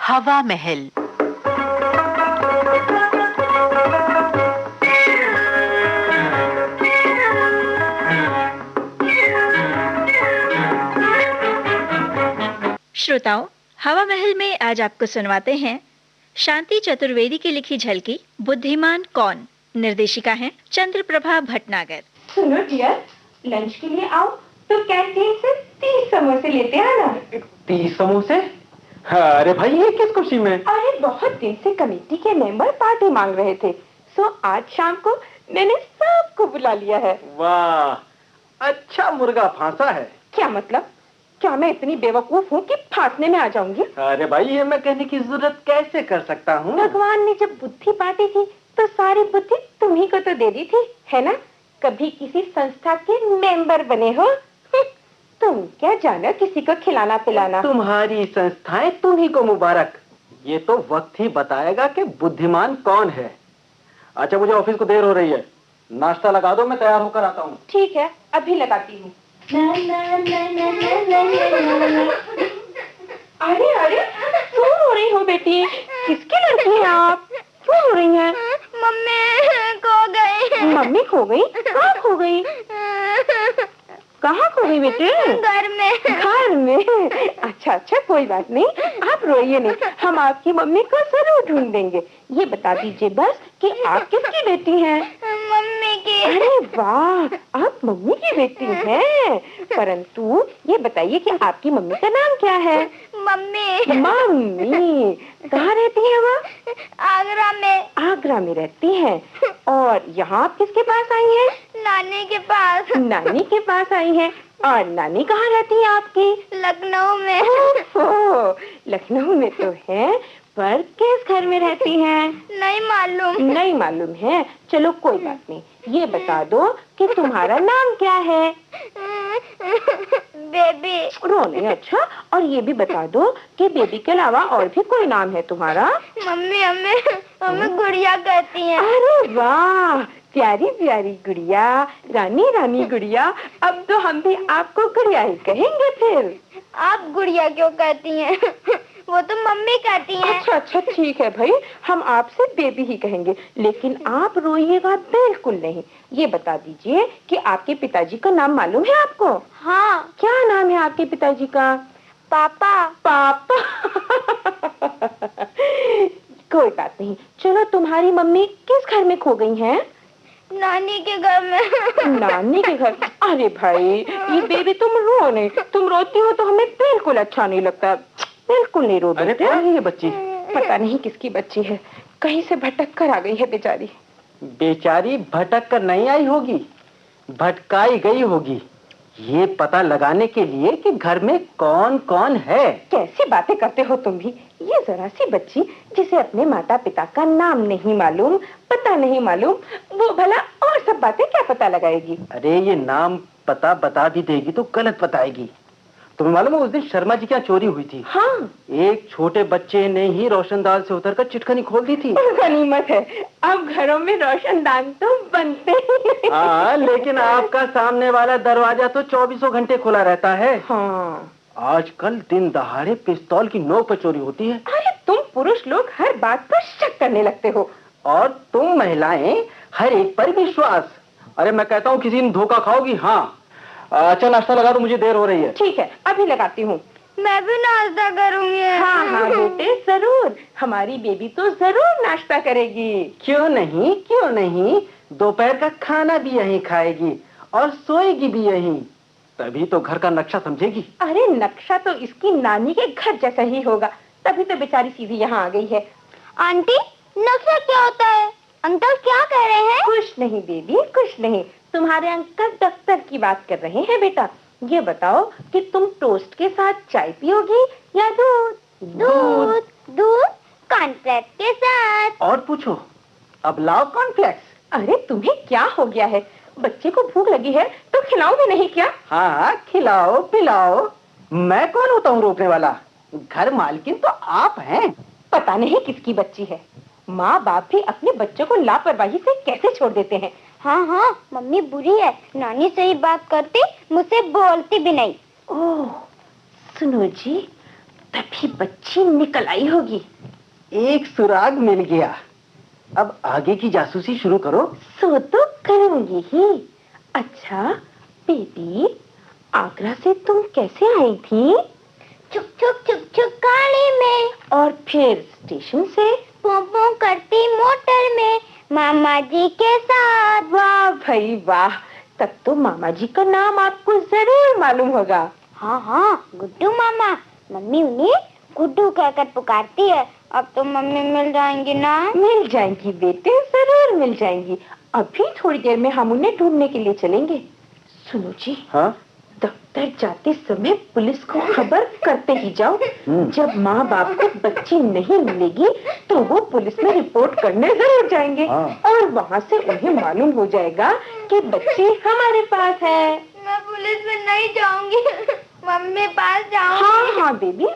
हवा महल। श्रोताओं, हवा महल में आज आपको सुनवाते हैं शांति चतुर्वेदी की लिखी झलकी बुद्धिमान कौन। निर्देशिका हैं चंद्रप्रभा भटनागर। सुनो डियर, लंच के लिए आओ तो कैंटीन से 30 समोसे लेते आना। 30 समोसे? अरे भाई, ये किस खुशी में? अरे बहुत दिन से कमेटी के मेंबर पार्टी मांग रहे थे, सो आज शाम को मैंने सबको बुला लिया है। वाह, अच्छा मुर्गा फांसा है। क्या मतलब? क्या मैं इतनी बेवकूफ हूँ कि फांसने में आ जाऊंगी? अरे भाई, ये मैं कहने की जरूरत कैसे कर सकता हूँ? भगवान ने जब बुद्धि बांटी थी तो सारी बुद्धि तुम्ही को तो दे दी थी, है ना? कभी किसी संस्था के मेंबर बने हो? तुम क्या जानो किसी को खिलाना पिलाना। तुम्हारी संस्थाएं तुम्ही को मुबारक। ये तो वक्त ही बताएगा कि बुद्धिमान कौन है। अच्छा, मुझे ऑफिस को देर हो रही है, नाश्ता लगा दो, मैं तैयार होकर आता हूँ। ठीक है, अभी लगाती हूँ। अरे अरे, क्यों रो रही हो बेटी? किसकी लड़की है आप? क्यों रो रही हैं? मम्मी खो गई। मम्मी खो गई? कहाँ खो गई? कहाँ खो गई बेटे? घर में। घर में? अच्छा अच्छा, कोई बात नहीं, आप रोइए नहीं, हम आपकी मम्मी को जरूर ढूंढ देंगे। ये बता दीजिए बस कि आप किसकी बेटी हैं? मम्मी की। अरे वाह, आप मम्मी की बेटी हैं। परंतु ये बताइए कि आपकी मम्मी का नाम क्या है? मम्मी। मम्मी कहाँ रहती है वो? आगरा में। आगरा में रहती हैं। और यहाँ आप किसके पास आई हैं? नानी के पास। नानी के पास आई हैं। और नानी कहाँ रहती है आपकी? लखनऊ में। ओह, लखनऊ में तो है, पर किस घर में रहती हैं? नहीं मालूम। नहीं मालूम है? चलो कोई बात नहीं, ये बता दो कि तुम्हारा नाम क्या है? बेबी। रो नहीं। अच्छा, और ये भी बता दो कि बेबी के अलावा और भी कोई नाम है तुम्हारा? मम्मी हमें गुड़िया कहती हैं। अरे वाह, प्यारी प्यारी गुड़िया, रानी रानी गुड़िया। अब तो हम भी आपको गुड़िया ही कहेंगे फिर। आप गुड़िया क्यों कहती हैं? वो तो मम्मी कहती हैं। अच्छा अच्छा, ठीक है भाई, हम आपसे बेबी ही कहेंगे, लेकिन आप रोइएगा बिल्कुल नहीं। ये बता दीजिए कि आपके पिताजी का नाम मालूम है आपको? हाँ। क्या नाम है आपके पिताजी का? पापा। पापा। कोई बात नहीं, चलो तुम्हारी मम्मी किस घर में खो गई हैं? नानी के घर में। नानी के घर? अरे भाई, ये बेबी तुम रो नहीं, तुम रोती हो तो हमें बिल्कुल अच्छा नहीं लगता। बिल्कुल नहीं रो बेटे। अरे ये बच्ची पता नहीं किसकी बच्ची है, कहीं से भटक कर आ गई है बेचारी। बेचारी भटक कर नहीं आई होगी, भटकाई गई होगी, ये पता लगाने के लिए कि घर में कौन कौन है। कैसी बातें करते हो तुम भी? ये जरा सी बच्ची जिसे अपने माता पिता का नाम नहीं मालूम, पता नहीं मालूम, वो भला और सब बातें क्या पता लगाएगी? अरे ये नाम पता बता भी देगी तो गलत बताएगी। तुम्हें मालूम है उस दिन शर्मा जी क्या चोरी हुई थी? हाँ, एक छोटे बच्चे ने ही रोशनदान से उतरकर चिटखनी खोल दी थी। गनीमत है, अब घरों में रोशनदान तो बनते ही। हाँ, लेकिन आपका सामने वाला दरवाजा तो 24 घंटे खुला रहता है। हाँ, आजकल दिन दहाड़े पिस्तौल की नोक पर चोरी होती है। अरे तुम पुरुष लोग हर बात पर शक करने लगते हो, और तुम महिलाएं हर एक पर विश्वास। अरे मैं कहता हूँ किसी दिन धोखा खाओगी। हाँ, अच्छा नाश्ता लगा दो, मुझे देर हो रही है। ठीक है, अभी लगाती हूँ। मैं भी नाश्ता करूंगी। हाँ हाँ बेटे, जरूर, हमारी बेबी तो जरूर नाश्ता करेगी। क्यों नहीं, क्यों नहीं, दोपहर का खाना भी यहीं खाएगी और सोएगी भी यहीं, तभी तो घर का नक्शा समझेगी। अरे नक्शा तो इसकी नानी के घर जैसा ही होगा, तभी तो बेचारी सीधी यहाँ आ गई है। आंटी, नक्शा क्या होता है? अंकल क्या कह रहे हैं? कुछ नहीं बेबी, कुछ नहीं, तुम्हारे अंकल दफ्तर की बात कर रहे हैं बेटा। ये बताओ कि तुम टोस्ट के साथ चाय पियोगी या दूध? दूध। दूध कॉर्नफ्लेक्स के साथ। और पूछो, अब लाओ कॉर्नफ्लेक्स। अरे तुम्हें क्या हो गया है? बच्चे को भूख लगी है तो खिलाओगे नहीं क्या? हाँ, खिलाओ पिलाओ, मैं कौन होता हूँ रोकने वाला? घर मालकिन तो आप हैं। पता नहीं किसकी बच्ची है, माँ बाप भी अपने बच्चों को लापरवाही से कैसे छोड़ देते हैं। हाँ हाँ, मम्मी बुरी है, नानी से ही बात करती, मुझसे बोलती भी नहीं। ओह सुनो जी, तभी बच्ची निकल आई होगी। एक सुराग मिल गया। अब आगे की जासूसी शुरू करो। सो तो करूंगी ही। अच्छा बेबी, आगरा से तुम कैसे आई थी? चुक चुक चुक चुक गाड़ी में, और फिर स्टेशन से पू पू करती मोटर में, मामा जी के साथ। वाह भाई वाह, तब तो मामा जी का नाम आपको जरूर मालूम होगा। हाँ हाँ, गुड्डू मामा। मम्मी उन्हें गुड्डू कहकर पुकारती है। अब तो मम्मी मिल जाएंगी ना? मिल जाएंगी बेटे, जरूर मिल जाएंगी। अभी थोड़ी देर में हम उन्हें ढूंढने के लिए चलेंगे। सुनो जी। हाँ? दफ्तर जाते समय पुलिस को खबर करते ही जाओ। जब माँ बाप को बच्ची नहीं मिलेगी तो वो पुलिस में रिपोर्ट करने जरूर जाएंगे। हाँ। और वहाँ से उन्हें मालूम हो जाएगा कि बच्ची हमारे पास है। मैं पुलिस में नहीं जाऊंगी, मम्मी पास जाऊंगी। हाँ हाँ बेबी,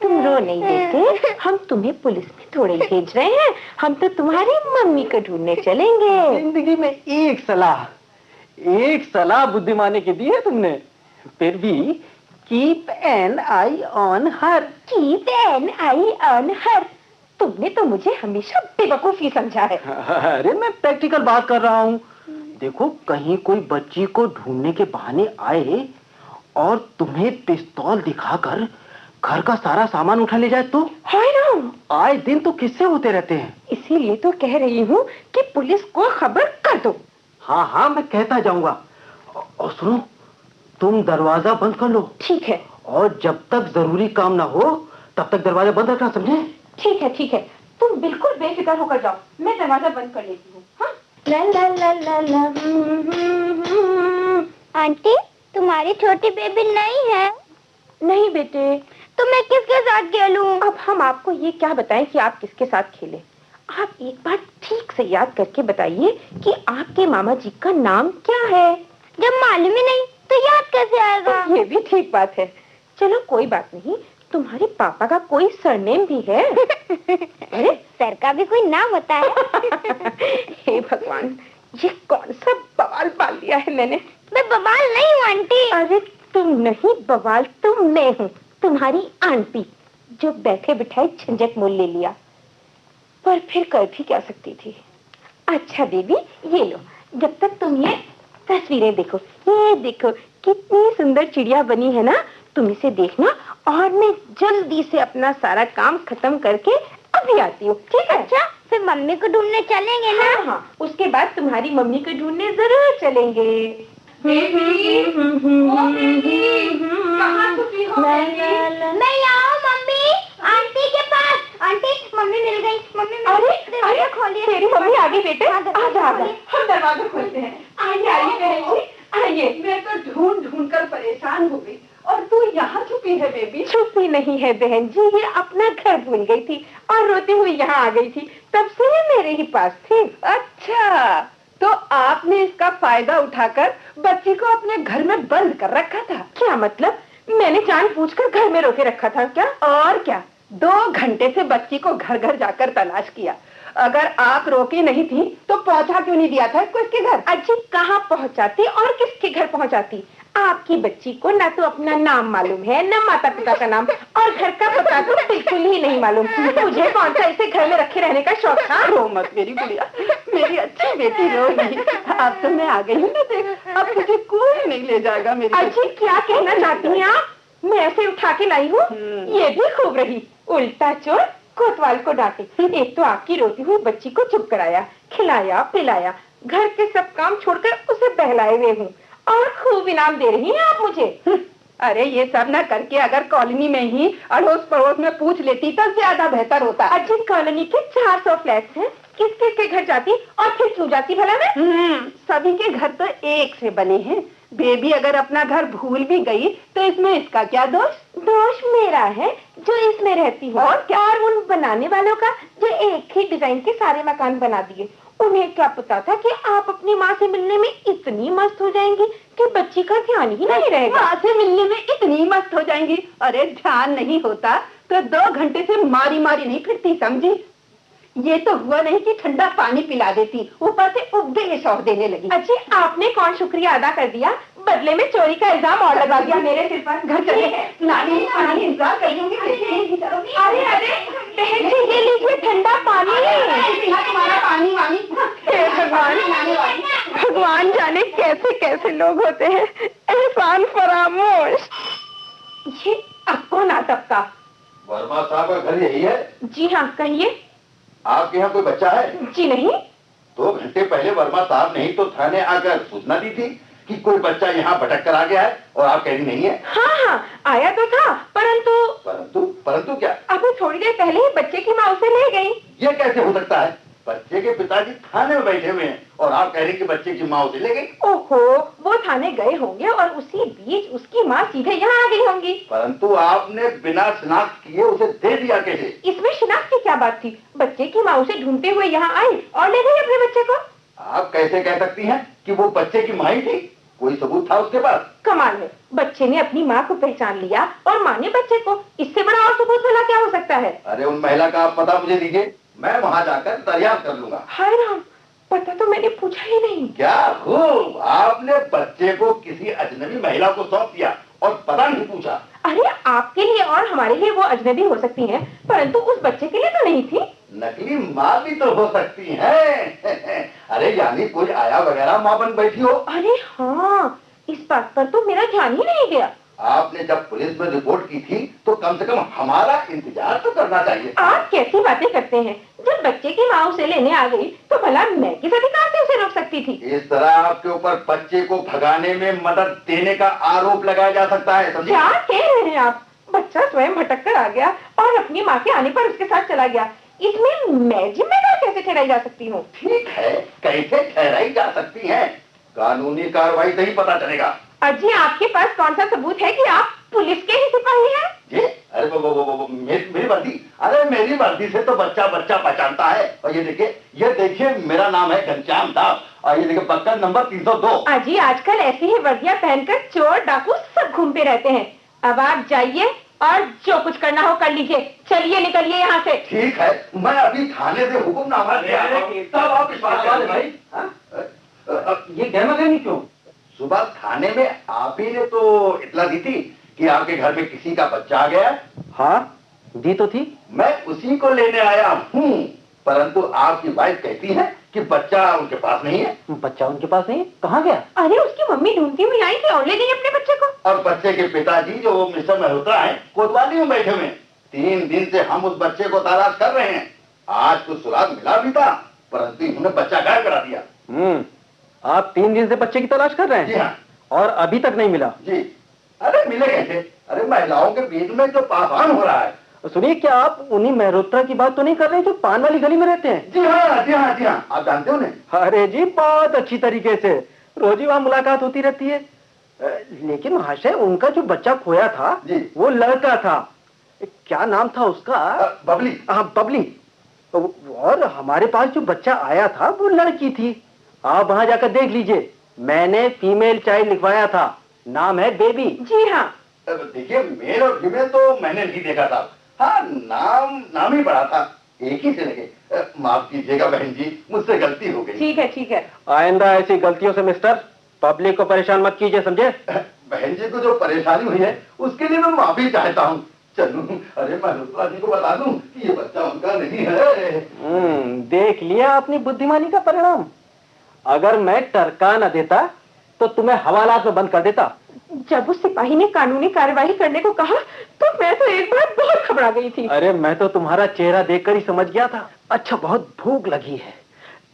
तुम रो नहीं बेटे, हम तुम्हें पुलिस में थोड़े ही भेज रहे हैं। हम तो तुम्हारी मम्मी को ढूंढने चलेंगे। जिंदगी में एक सलाह बुद्धिमानी की दी है तुमने। फिर भी keep an I on her. Keep an I on her. तुमने तो मुझे हमेशा बेवकूफी समझा है। अरे मैं प्रैक्टिकल बात कर रहा हूँ। देखो, कहीं कोई बच्ची को ढूंढने के बहाने आए और तुम्हें पिस्तौल दिखाकर घर का सारा सामान उठा ले जाए तो? हाय राम, आए दिन तो किस्से होते रहते हैं। इसीलिए तो कह रही हूँ कि पुलिस को खबर कर दो। हाँ हाँ, मैं कहता जाऊंगा। और सुनो, तुम दरवाजा बंद कर लो। ठीक है। और जब तक जरूरी काम ना हो तब तक दरवाजा बंद रखना, समझे? ठीक है ठीक है, तुम बिल्कुल बेफिक्र होकर जाओ, मैं दरवाजा बंद कर लेती हूँ। हाँ? ला ला ला ला ला। आंटी, तुम्हारी छोटी बेबी नहीं है? नहीं बेटे। तो मैं किसके साथ खेलूं? अब हम आपको ये क्या बताएं कि आप किसके साथ खेलें? आप एक बार ठीक से याद करके बताइए कि आपके मामा जी का नाम क्या है? जब मालूम ही नहीं तो याद कैसे आएगा? ये भी ठीक बात है। चलो कोई बात नहीं, तुम्हारे पापा का कोई सरनेम भी है? अरे सर का भी कोई नाम होता है? हे भगवान, ये कौन सा बवाल पाल लिया है मैंने। मैं बवाल नहीं हूँ आंटी। अरे तुम नहीं बवाल, तुम मैं हूँ, तुम्हारी आंटी, जो बैठे बिठाए झंझट मोल ले लिया। पर फिर कर भी क्या सकती थी। अच्छा बेबी, ये लो, जब तक तुम ये तस्वीरें देखो। ये देखो कितनी सुंदर चिड़िया बनी है ना, तुम इसे देखना और मैं जल्दी से अपना सारा काम खत्म करके अभी आती हूँ। ठीक है? अच्छा, फिर मम्मी को ढूंढने चलेंगे ना? हाँ हाँ, उसके बाद तुम्हारी मम्मी को ढूंढने जरूर चलेंगे। कहाँ छुपी हो? मैं यहाँ मम्मी, आंटी के पास। आंटी, मम्मी मिल गई। मम्मी मिल अरे गई। दरवाजा खोलिए। तेरी मम्मी आ गई बेटे। हाँ, दरवाजा आजा, खोलिए। हम दरवाजा खोलते हैं। आइए आइए बहन जी, आइए। मैं तो ढूंढ कर परेशान हो गई और तू यहाँ छुपी है बेबी। छुपी नहीं है बहन जी, ये अपना घर भूल गई थी और रोती हुई यहाँ आ गई थी, तब से ये मेरे ही पास थी। अच्छा, तो आपने इसका फायदा उठाकर बच्ची को अपने घर में बंद कर रखा था? क्या मतलब? मैंने जानबूझकर घर में रोके रखा था क्या? और क्या, 2 घंटे से बच्ची को घर घर जाकर तलाश किया। अगर आप रोकी नहीं थी तो पहुंचा क्यों नहीं दिया था इसको इसके घर? अजी, कहाँ पहुंचाती और किसके घर पहुंचाती? आपकी बच्ची को ना तो अपना नाम मालूम है, ना माता पिता का नाम, और घर का पता तो बिल्कुल ही नहीं मालूम। मुझे कौन सा इसे घर में रखे रहने का शौक था? रो मत मेरी गुड़िया, मेरी अच्छी बेटी रोगी। अब तो मैं आ गई हूँ ना, देख अब तुझे कोई नहीं ले जाएगा मेरी। अजी, क्या कहना चाहती हैं आप? मैं ऐसे उठा के लाई हूँ, ये भी खूब रही। उल्टा चोर कोतवाल को डांटे। एक तो आपकी रोती हुई बच्ची को चुप कराया, खिलाया पिलाया, घर के सब काम छोड़कर उसे बहलाए हुए हूँ, और खूब इनाम दे रही हैं आप मुझे। अरे ये सब ना करके अगर कॉलोनी में ही अड़ोस पड़ोस में पूछ लेती तो ज्यादा बेहतर होता। अच्छी कॉलोनी के 400 फ्लैट्स हैं, किस किस के घर जाती और फिर क्यों जाती भला मैं? सभी के घर तो एक से बने हैं। बेबी अगर अपना घर भूल भी गई तो इसमें इसका क्या दोष? दोष मेरा है जो इसमें रहती हूँ, और उन बनाने वालों का जो एक ही डिजाइन के सारे मकान बना दिए। उन्हें क्या पता था कि आप अपनी माँ से मिलने में इतनी मस्त हो जाएंगी कि बच्ची का ध्यान ही नहीं रहेगा। माँ से मिलने में इतनी मस्त हो जाएंगी? अरे ध्यान नहीं होता तो 2 घंटे से मारी मारी नहीं फिरती, समझी? ये तो हुआ नहीं कि ठंडा पानी पिला देती, ऊपर से उपदेश और देने लगी। अच्छी, आपने कौन शुक्रिया अदा कर दिया? बदले में चोरी का इल्जाम और लगा दिया मेरे सिर पर। घर चले नानी इंतजार करेंगे। अरे अरे बहन जी, ये लीजिए ठंडा पानी। तुम्हारा पानी वानी। हे भगवान, भगवान जाने कैसे कैसे लोग होते हैं। एहसान फरामोश। ये अब कौन आ टपका? वर्मा साहब का घर यही है? जी हाँ, कहिए। आपके यहाँ कोई बच्चा है? जी नहीं। 2 घंटे पहले वर्मा साहब ने ही तो थाने आकर सूचना दी थी कि कोई बच्चा यहाँ भटक कर आ गया है, और आप कह रही नहीं है। हाँ, आया तो था, परंतु परंतु क्या? अभी थोड़ी देर पहले ही बच्चे की माँ उसे ले गई। ये कैसे हो सकता है? बच्चे के पिताजी थाने में बैठे हुए हैं और आप कह रही कि बच्चे की माँ उसे ले गई। ओहो, वो थाने गए होंगे और उसी बीच उसकी माँ सीधे यहाँ आ गई होंगी। परंतु आपने बिना शिनाख्त किए उसे दे दिया कैसे? इसमें शिनाख्त की क्या बात थी? बच्चे की माँ उसे ढूंढते हुए यहाँ आई और ले गई अपने बच्चे को। आप कैसे कह सकती हैं कि वो बच्चे की माँ ही थी? कोई सबूत था उसके पास? कमाल है, बच्चे ने अपनी माँ को पहचान लिया और माँ ने बच्चे को। इससे बड़ा और सबूत भला क्या हो सकता है? अरे उन महिला का आप पता मुझे दीजिए, मैं वहाँ जाकर दरियाफ्त कर लूंगा। हाय राम, पता तो मैंने पूछा ही नहीं। क्या खूब, आपने बच्चे को किसी अजनबी महिला को सौंप दिया और पता नहीं पूछा। अरे आपके लिए और हमारे लिए वो अजनबी हो सकती हैं, परंतु उस बच्चे के लिए तो नहीं थी। नकली माँ भी तो हो सकती है। अरे यानी कोई आया वगैरह माँ बन बैठी हो। अरे हाँ, इस बात पर तो मेरा ध्यान ही नहीं गया। आपने जब पुलिस में रिपोर्ट की थी तो कम से कम हमारा इंतजार तो करना चाहिए। आप कैसी बातें करते हैं? जब बच्चे की माँ उसे लेने आ गई तो भला मैं किस अधिकार से उसे रोक सकती थी? इस तरह आपके ऊपर बच्चे को भगाने में मदद देने का आरोप लगाया जा सकता है, समझे? क्या कह रहे हैं आप? बच्चा स्वयं भटक कर आ गया और अपनी माँ के आने पर उसके साथ चला गया। इसमें मैं जिम्मेदार कैसे ठहराई जा सकती हूँ? ठीक है, कैसे ठहराई जा सकती है? कानूनी कार्रवाई से ही पता चलेगा। अजी, आपके पास कौन सा सबूत है कि आप पुलिस के ही सिपाही हैं? जी, अरे वो मेरी वर्दी। अरे मेरी वर्दी से तो बच्चा पहचानता है। और ये देखिए मेरा नाम है घनश्याम साहब, और ये देखिए बक्कल नंबर 302। अजी, आजकल ऐसी ही वर्दियां पहनकर चोर डाकू सब घूमते रहते हैं। अब आप जाइए और जो कुछ करना हो कर लीजिए। चलिए, निकलिए यहाँ से। ठीक है, मैं अभी थाने से हुक्मनामा ले आया हूं। तब आप विश्वास करें भाई। ये गहमा-गहमी क्यों? सुबह थाने में आप ही ने तो इत्तला दी थी कि आपके घर में किसी का बच्चा आ गया। हाँ, दी तो थी। मैं उसी को लेने आया हूँ, परंतु आपकी वाइफ कहती है कि बच्चा उनके पास नहीं है। बच्चा उनके पास नहीं? कहाँ गया? अरे उसकी मम्मी ढूंढती हुई आई थी और ले गई अपने बच्चे को। और बच्चे के पिताजी जो मिस्टर मल्होत्रा हैं, कोतवाली में बैठे हुए हैं। 3 दिन से हम उस बच्चे को तलाश कर रहे हैं। आज कुछ सुराग मिला भी था, परंतु इन्होंने बच्चा गायब करा दिया। आप 3 दिन से बच्चे की तलाश कर रहे हैं? जी हाँ। और अभी तक नहीं मिला? जी। अरे मिले कैसे? अरे महिलाओं के बीच में जो पासान हो रहा है। सुनिए, क्या आप उन्हीं मेहरोत्रा की बात तो नहीं कर रहे जो पान वाली गली में रहते हैं? जी हाँ, आप जानते हो उन्हें? अरे जी, बहुत अच्छी तरीके से रोज ही वहाँ मुलाकात होती रहती है। लेकिन महाशय, उनका जो बच्चा खोया था जी, वो लड़का था। क्या नाम था उसका? बबली। हाँ, बबली। और हमारे पास जो बच्चा आया था वो लड़की थी। आप वहाँ जाकर देख लीजिए, मैंने फीमेल चाइल्ड लिखवाया था, नाम है बेबी। जी हाँ। देखिए, मेल और फीमेल तो मैंने नहीं देखा था। हाँ, नाम ही पड़ा था, एक ही से लगे। माफ कीजिएगा बहन जी, मुझसे गलती हो गई। ठीक है। आइंदा ऐसी गलतियों से मिस्टर पब्लिक को परेशान मत कीजिए, समझे? बहन जी को जो परेशानी हुई है उसके लिए मैं माफी चाहता हूँ। चलूं? अरे मैं मल्होत्रा जी को बता दूं कि ये बच्चा उनका नहीं है। देख लिया अपनी बुद्धिमानी का परिणाम। अगर मैं टरका न देता तो तुम्हें हवालात में बंद कर देता। जब उस सिपाही ने कानूनी कार्यवाही करने को कहा तो मैं तो एक बार बहुत घबरा गई थी। अरे मैं तो तुम्हारा चेहरा देखकर ही समझ गया था। अच्छा, बहुत भूख लगी है,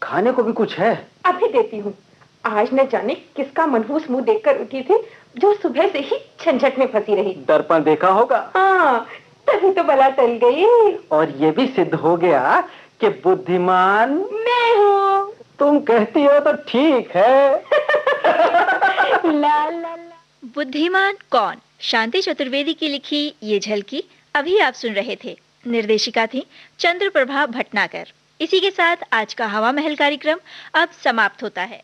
खाने को भी कुछ है? अभी देती हूँ। आज न जाने किसका मनहूस मुंह देखकर उठी थी जो सुबह से ही झंझट में फंसी रही। दर्पण देखा होगा। हाँ, तभी तो बला टल गई। और ये भी सिद्ध हो गया कि बुद्धिमान मैं हूँ। तुम कहती हो तो ठीक है। ला ला ला। बुद्धिमान कौन, शांति चतुर्वेदी की लिखी ये झलकी अभी आप सुन रहे थे। निर्देशिका थी चंद्र प्रभा भटनागर। इसी के साथ आज का हवा महल कार्यक्रम अब समाप्त होता है।